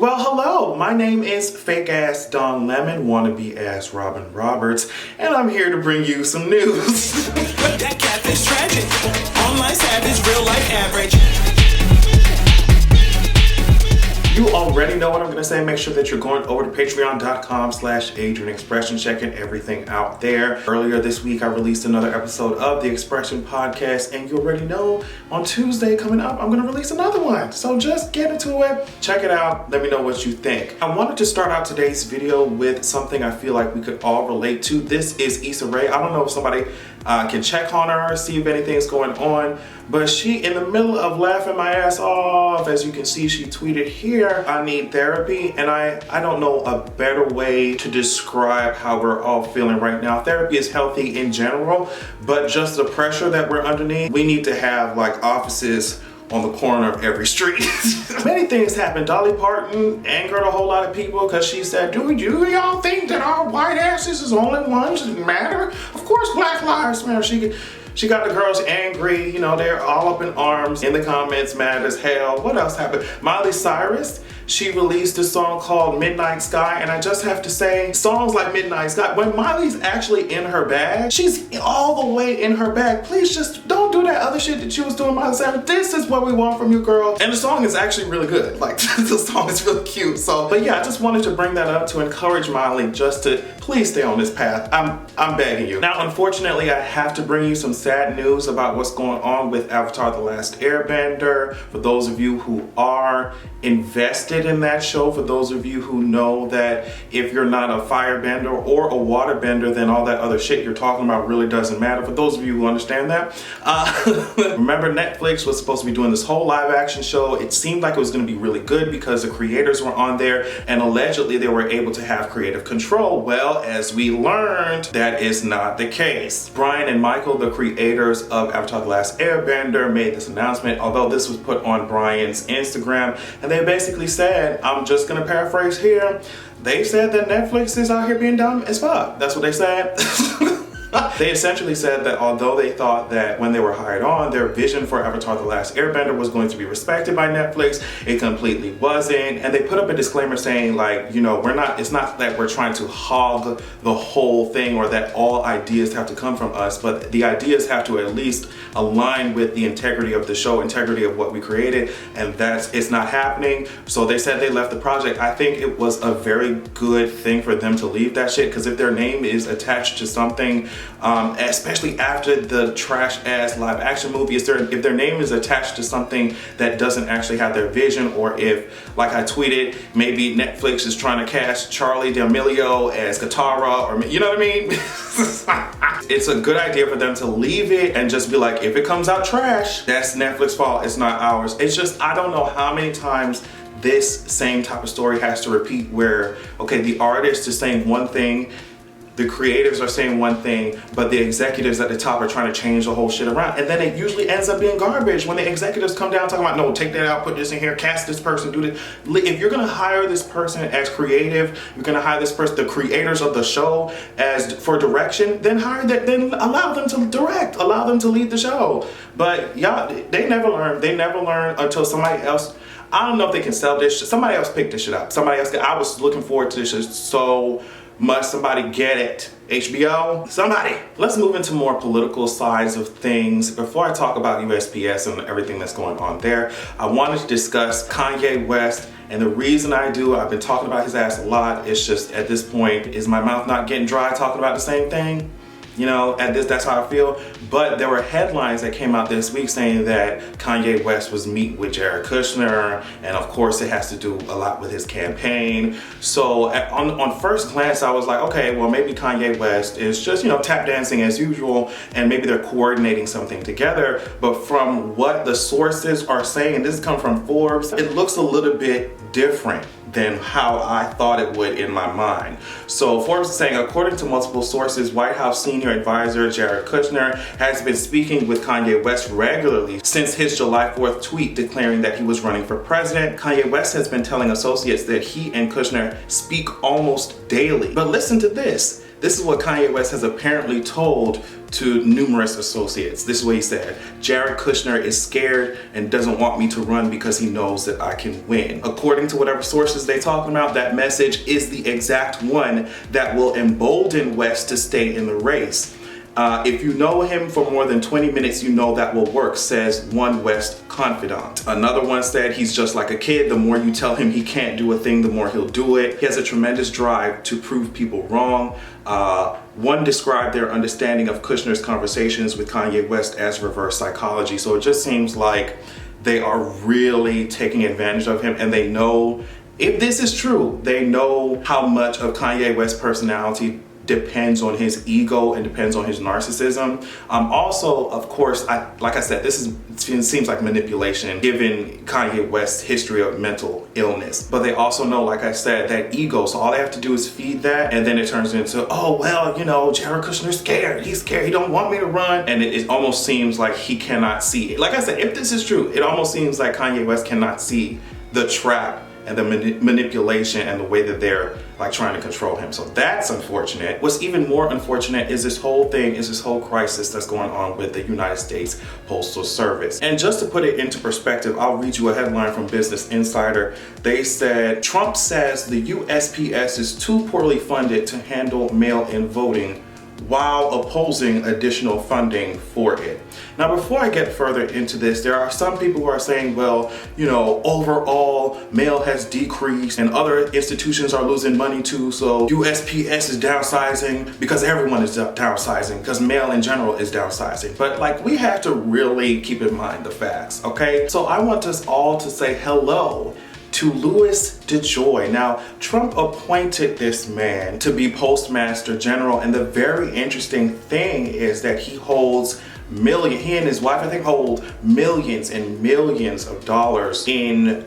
Well, hello, my name is Fake Ass Don Lemon, wannabe ass Robin Roberts, and I'm here to bring you some news. That catfish tragic. Online savage, real life average. You already know what I'm gonna say. Make sure that you're going over to patreon.com/AdrianExpression, checking everything out there. Earlier this week, I released another episode of the Expression Podcast, and you already know on Tuesday coming up, I'm gonna release another one. So just get into it, check it out, let me know what you think. I wanted to start out today's video with something I feel like we could all relate to. This is Issa Rae. I don't know if somebody can check on her, see if anything's going on, but she, in the middle of laughing my ass off, as you can see, she tweeted here, "I need therapy," and I don't know a better way to describe how we're all feeling right now. Therapy is healthy in general, but just the pressure that we're underneath, we need to have like offices on the corner of every street. Many things happened. Dolly Parton angered a whole lot of people because she said, do y'all think that our white asses is the only ones that matter? Of course Black Lives Matter. She got the girls angry, you know, they're all up in arms in the comments, mad as hell. What else happened? Miley Cyrus, she released a song called Midnight Sky, and I just have to say, songs like Midnight Sky, when Miley's actually in her bag, she's all the way in her bag. Please just don't do that other shit that she was doing, Miley Cyrus. This is what we want from you, girl. And the song is actually really good. Like, the song is really cute. So, but yeah, I just wanted to bring that up to encourage Miley just to please stay on this path. I'm begging you. Now, unfortunately, I have to bring you some sad news about what's going on with Avatar the Last Airbender. For those of you who are invested in that show, for those of you who know that if you're not a firebender or a waterbender, then all that other shit you're talking about really doesn't matter. For those of you who understand that, remember Netflix was supposed to be doing this whole live action show. It seemed like it was going to be really good because the creators were on there and allegedly they were able to have creative control. Well, as we learned, that is not the case. Brian and Michael, the creators of Avatar the Last Airbender, made this announcement, although this was put on Brian's Instagram, and they basically said, I'm just gonna paraphrase here, they said that Netflix is out here being dumb as fuck. That's what they said. They essentially said that although they thought that when they were hired on, their vision for Avatar the Last Airbender was going to be respected by Netflix, it completely wasn't. And they put up a disclaimer saying, like, you know, it's not that we're trying to hog the whole thing or that all ideas have to come from us, but the ideas have to at least align with the integrity of the show, integrity of what we created, and it's not happening. So they said they left the project. I think it was a very good thing for them to leave that shit, because if their name is attached to something, especially after the trash ass live action movie, if their name is attached to something that doesn't actually have their vision, or if, like I tweeted, maybe Netflix is trying to cast Charlie D'Amelio as Katara, or you know what I mean? It's a good idea for them to leave it and just be like, if it comes out trash, that's Netflix's fault, it's not ours. It's just, I don't know how many times this same type of story has to repeat where, okay, the artist is saying one thing, the creatives are saying one thing, but the executives at the top are trying to change the whole shit around. And then it usually ends up being garbage when the executives come down talking about, no, take that out, put this in here, cast this person, do this. If you're gonna hire this person as creative, you're gonna hire this person, the creators of the show, as for direction, then then allow them to direct, allow them to lead the show. But y'all, they never learn. They never learn until somebody else, I don't know if they can sell this shit. Somebody else picked this shit up. Somebody else, I was looking forward to this shit so must somebody get it? HBO? Somebody! Let's move into more political sides of things. Before I talk about USPS and everything that's going on there, I wanted to discuss Kanye West. And the reason I do, I've been talking about his ass a lot. It's just at this point, is my mouth not getting dry talking about the same thing? You know, that's how I feel. But there were headlines that came out this week saying that Kanye West was meeting with Jared Kushner, and of course it has to do a lot with his campaign. So on first glance, I was like, okay, well maybe Kanye West is just, you know, tap dancing as usual, and maybe they're coordinating something together. But from what the sources are saying, and this has come from Forbes, it looks a little bit different than how I thought it would in my mind. So Forbes is saying, according to multiple sources, White House senior advisor Jared Kushner has been speaking with Kanye West regularly since his July 4th tweet declaring that he was running for president. Kanye West has been telling associates that he and Kushner speak almost daily. But listen to this. This is what Kanye West has apparently told to numerous associates. This is what he said: Jared Kushner is scared and doesn't want me to run because he knows that I can win. According to whatever sources they talking about, that message is the exact one that will embolden West to stay in the race. If you know him for more than 20 minutes, you know that will work, says one West confidant. Another one said he's just like a kid. The more you tell him he can't do a thing, the more he'll do it. He has a tremendous drive to prove people wrong. One described their understanding of Kushner's conversations with Kanye West as reverse psychology. So it just seems like they are really taking advantage of him, and they know, if this is true, they know how much of Kanye West's personality depends on his ego and depends on his narcissism. Also, of course, like I said, it seems like manipulation given Kanye West's history of mental illness. But they also know, like I said, that ego. So all they have to do is feed that, and then it turns into, oh, well, you know, Jared Kushner's scared. He's scared. He don't want me to run. And it almost seems like he cannot see it. Like I said, if this is true, it almost seems like Kanye West cannot see the trap and the manipulation and the way that they're like trying to control him. So that's unfortunate. What's even more unfortunate is this whole crisis that's going on with the United States Postal Service. And just to put it into perspective, I'll read you a headline from Business Insider. They said, Trump says the USPS is too poorly funded to handle mail-in voting while opposing additional funding for it. Now, before I get further into this, there are some people who are saying, well, you know, overall mail has decreased and other institutions are losing money too, so USPS is downsizing because everyone is downsizing, because mail in general is downsizing. But like, we have to really keep in mind the facts, okay? So I want us all to say hello to Louis DeJoy. Now, Trump appointed this man to be Postmaster General, and the very interesting thing is that he and his wife, I think, hold millions and millions of dollars in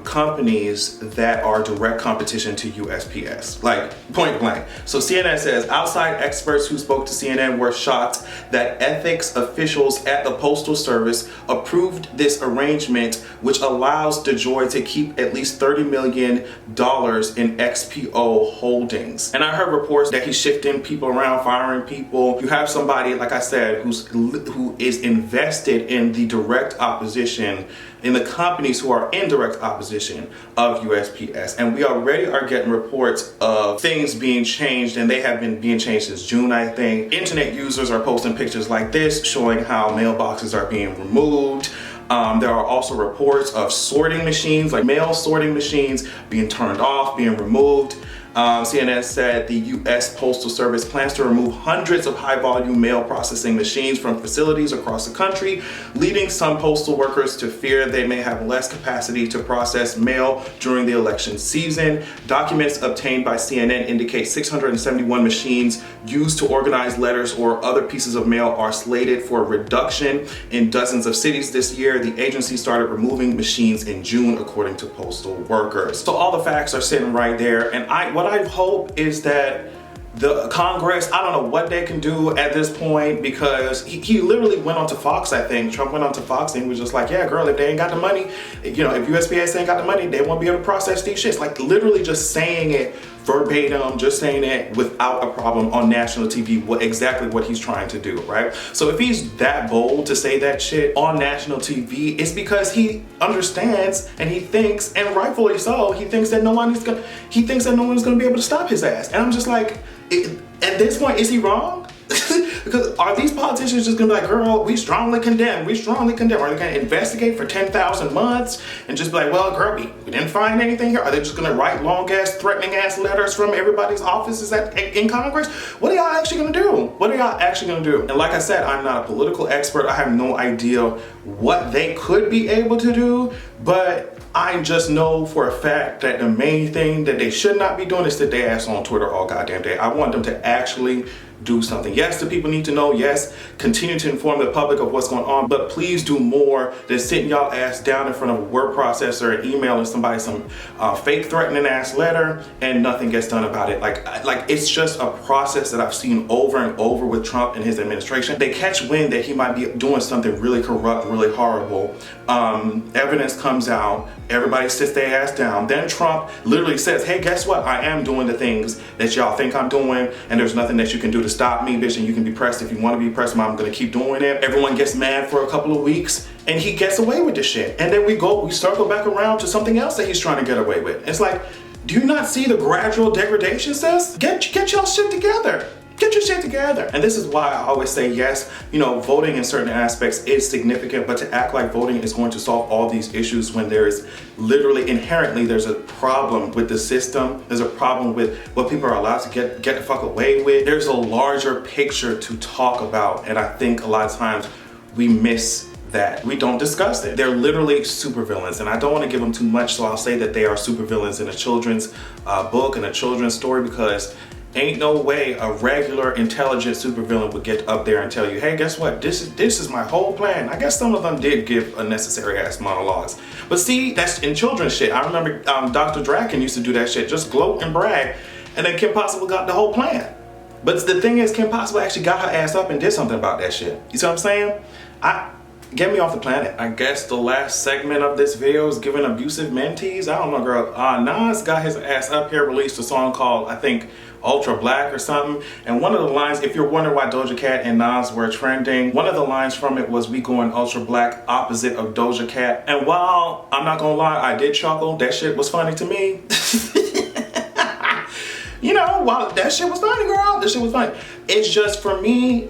companies that are direct competition to USPS, like point blank. So CNN says, outside experts who spoke to CNN were shocked that ethics officials at the Postal Service approved this arrangement, which allows DeJoy to keep at least $30 million in XPO holdings. And I heard reports that he's shifting people around, firing people. You have somebody, like I said, who is invested in the direct opposition, in the companies who are in direct opposition of USPS. And we already are getting reports of things being changed, and they have been being changed since June, I think. Internet users are posting pictures like this showing how mailboxes are being removed. There are also reports of sorting machines, like mail sorting machines, being turned off, being removed. CNN said the U.S. Postal Service plans to remove hundreds of high-volume mail processing machines from facilities across the country, leading some postal workers to fear they may have less capacity to process mail during the election season. Documents obtained by CNN indicate 671 machines used to organize letters or other pieces of mail are slated for reduction in dozens of cities this year. The agency started removing machines in June, according to postal workers. So all the facts are sitting right there, and what I hope is that the Congress, I don't know what they can do at this point, because he literally went on to Fox, I think. Trump went on to Fox and he was just like, yeah, girl, if they ain't got the money, you know, if USPS ain't got the money, they won't be able to process these shits. Like, literally just saying it verbatim, just saying it without a problem on national TV, exactly what he's trying to do, right? So if he's that bold to say that shit on national TV, it's because he understands and he thinks, and rightfully so, he thinks that no one's gonna be able to stop his ass. And I'm just like, at this point, is he wrong? Because are these politicians just gonna be like, girl, we strongly condemn. Are they gonna investigate for 10,000 months and just be like, well, girl, we didn't find anything here? Are they just gonna write long ass, threatening ass letters from everybody's offices in Congress? What are y'all actually gonna do? And like I said, I'm not a political expert. I have no idea what they could be able to do, but I just know for a fact that the main thing that they should not be doing is sit their ass on Twitter all goddamn day. I want them to actually do something. Yes, the people need to know. Yes, continue to inform the public of what's going on, but please do more than sitting y'all ass down in front of a word processor and emailing somebody some fake threatening ass letter and nothing gets done about it. Like it's just a process that I've seen over and over with Trump and his administration. They catch wind that he might be doing something really corrupt, really horrible. Evidence comes out, everybody sits their ass down. Then Trump literally says, hey, guess what? I am doing the things that y'all think I'm doing, and there's nothing that you can do to stop me, bitch, and you can be pressed if you want to be pressed, but I'm gonna keep doing it. Everyone gets mad for a couple of weeks, and he gets away with this shit. And then we circle back around to something else that he's trying to get away with. It's like, do you not see the gradual degradation, sis? Get y'all shit together. Get your shit together. And this is why I always say, yes, voting in certain aspects is significant, but to act like voting is going to solve all these issues when there is literally inherently there's a problem with the system. There's a problem with what people are allowed to get the fuck away with. There's a larger picture to talk about, and I think a lot of times we miss that. We don't discuss it. They're literally supervillains, and I don't want to give them too much, so I'll say that they are supervillains in a children's book and a children's story, because ain't no way a regular intelligent supervillain would get up there and tell you, hey, guess what? This is my whole plan. I guess some of them did give unnecessary ass monologues. But see, that's in children's shit. I remember Dr. Draken used to do that shit, just gloat and brag, and then Kim Possible got the whole plan. But the thing is, Kim Possible actually got her ass up and did something about that shit. You see what I'm saying? Get me off the planet. I guess the last segment of this video is giving abusive mentees. I don't know, girl. Nas got his ass up here, released a song called, I think, Ultra Blek or something. And one of the lines, if you're wondering why Doja Cat and Nas were trending, one of the lines from it was, we going Ultra Blek, opposite of Doja Cat. And while I'm not gonna lie, I did chuckle. That shit was funny to me. While that shit was funny, girl. That shit was funny. It's just, for me,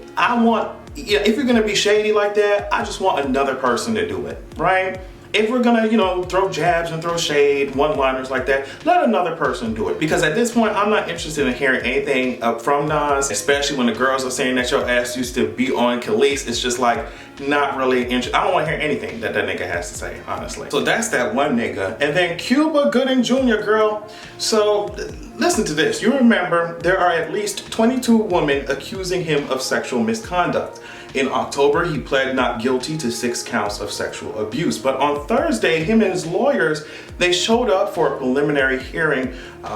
if you're gonna be shady like that, I just want another person to do it, right? If we're gonna, throw jabs and throw shade, one-liners like that, let another person do it. Because at this point, I'm not interested in hearing anything from Nas, especially when the girls are saying that your ass used to be on Khalees. It's just like, not really interested. I don't want to hear anything that nigga has to say, honestly. So that's that one nigga. And then Cuba Gooding Jr, girl. So listen to this. You remember there are at least 22 women accusing him of sexual misconduct. In October, he pled not guilty to 6 counts of sexual abuse. But on Thursday, him and his lawyers, they showed up for a preliminary hearing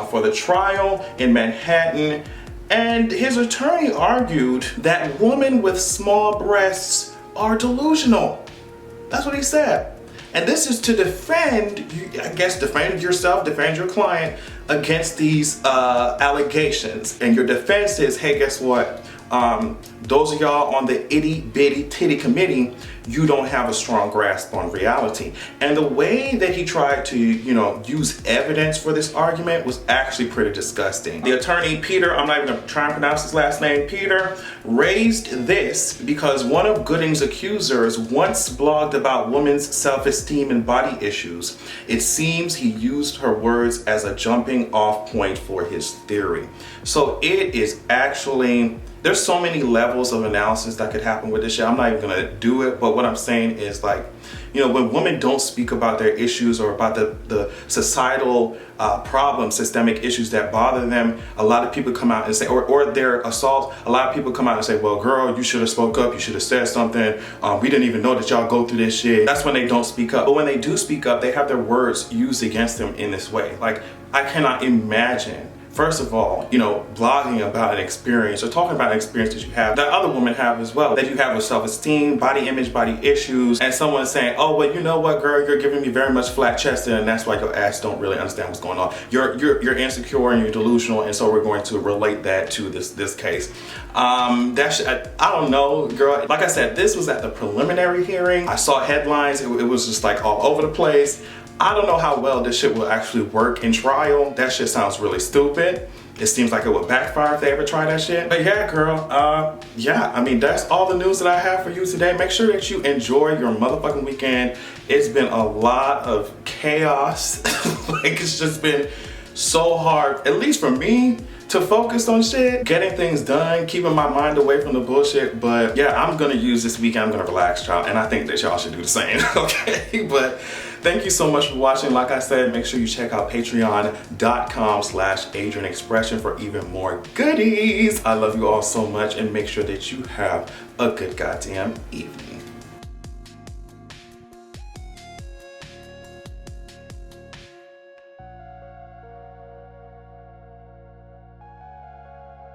for the trial in Manhattan. And his attorney argued that women with small breasts are delusional. That's what he said. And this is to defend yourself, defend your client against these allegations. And your defense is, hey, guess what? Those of y'all on the itty bitty titty committee, you don't have a strong grasp on reality. And the way that he tried to, use evidence for this argument was actually pretty disgusting. The attorney, Peter, I'm not even gonna try and pronounce his last name, Peter, raised this because one of Gooding's accusers once blogged about women's self-esteem and body issues. It seems he used her words as a jumping off point for his theory. So it is actually, there's so many levels of analysis that could happen with this shit. I'm not even gonna do it, but what I'm saying is, like, when women don't speak about their issues or about the societal problems, systemic issues that bother them, a lot of people come out and say, or their assault, a lot of people come out and say, well, girl, you should have spoke up, you should have said something, we didn't even know that y'all go through this shit. That's when they don't speak up. But when they do speak up, they have their words used against them in this way. Like, I cannot imagine, first of all, blogging about an experience or talking about an experience that you have, that other women have as well, that you have with self-esteem, body image, body issues, and someone saying, oh, well, you know what, girl, you're giving me very much flat-chested, and that's why your ass don't really understand what's going on. You're insecure and you're delusional, and so we're going to relate that to this case. I don't know, girl. Like I said, this was at the preliminary hearing. I saw headlines. It was just like all over the place. I don't know how well this shit will actually work in trial. That shit sounds really stupid. It seems like it would backfire if they ever try that shit. But yeah, girl, that's all the news that I have for you today. Make sure that you enjoy your motherfucking weekend. It's been a lot of chaos. Like, it's just been so hard, at least for me, to focus on shit, getting things done, keeping my mind away from the bullshit. But yeah, I'm gonna use this weekend, I'm gonna relax, y'all, and I think that y'all should do the same, okay? But thank you so much for watching. Like I said, make sure you check out patreon.com/AdrianExpression for even more goodies. I love you all so much, and make sure that you have a good goddamn evening.